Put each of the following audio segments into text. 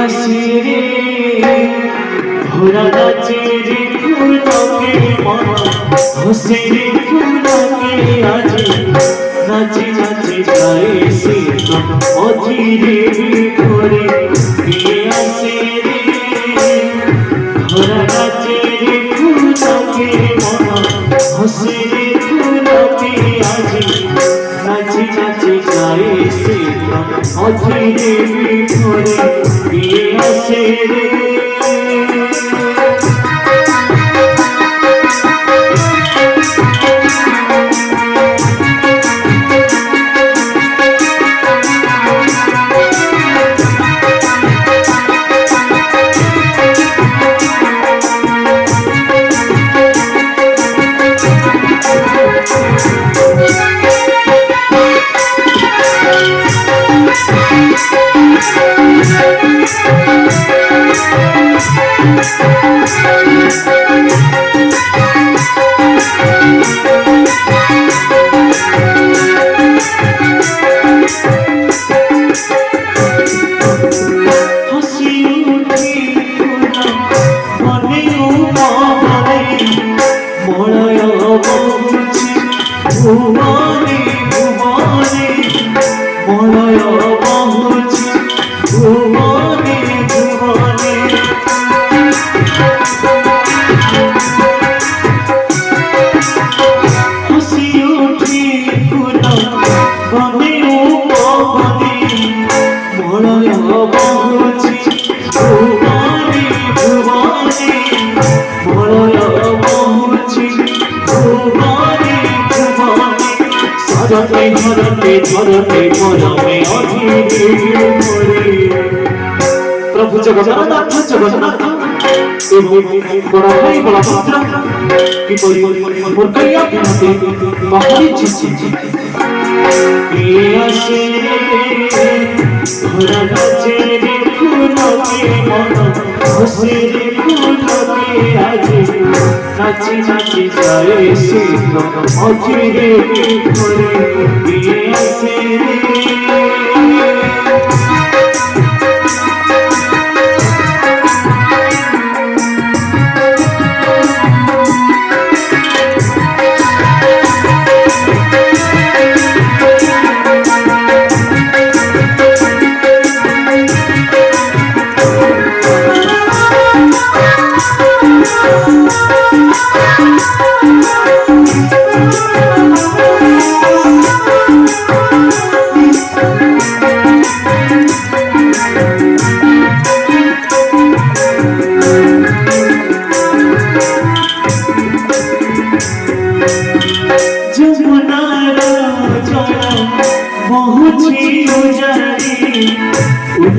আসিরে ভরা নাচেরে ফুলকে মন হসিরে ফুলকে আজ নাচি নাচি যায় সে অধীরে ঘরে আসিরে ভরা নাচেরে ফুলকে মন হসিরে ফুলকে আজ নাচি নাচি যায় সে অধীরে ঘরে আসিরে ভুবনে ভুবনে মলয় বহুছি ভুবনে ভুবনে হাসি উঠি ফুল বনে পবনে মলয় বহুছি ভুবনে ভুবনে মলয় বহুছি ভুবনে ধরতে ধরতে ধরতে মরমে অধীরে মরে প্রভু জগন্নাথ জগন্নাথ এবং বড় ভাই বলভদ্র কি মোর কইয়া বিনতে বাহারি চিচি আসে ধরা নাচে রে ফুলকে মন হসে রে ফুলকে আজ নাচি নাচি যায় সে অধীরে ঘরে আসে রে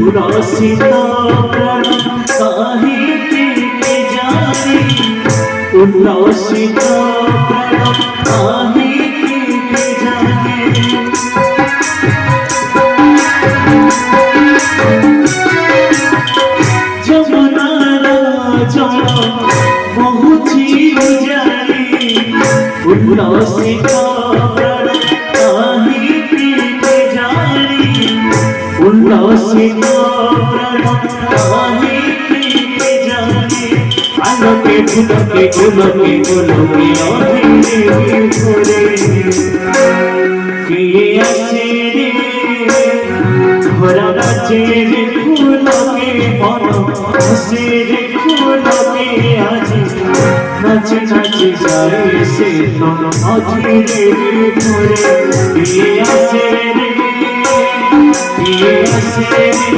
उदासीन प्राण काहे के जाने उदासीन प्राण काहे के जाने जमुना जल बहुची उजारी उदासीन प्राण काहे के जाने उल्लासित प्राण काहे के जाने आलोके फुलके गुलके गुलके अधीरे घरे किए आसे रे भरा नाचे रे फुलके मन हसे रे फुलके आज नाचे नाचे जाए से अधीरे घरे किए आसे रे ये आसे रे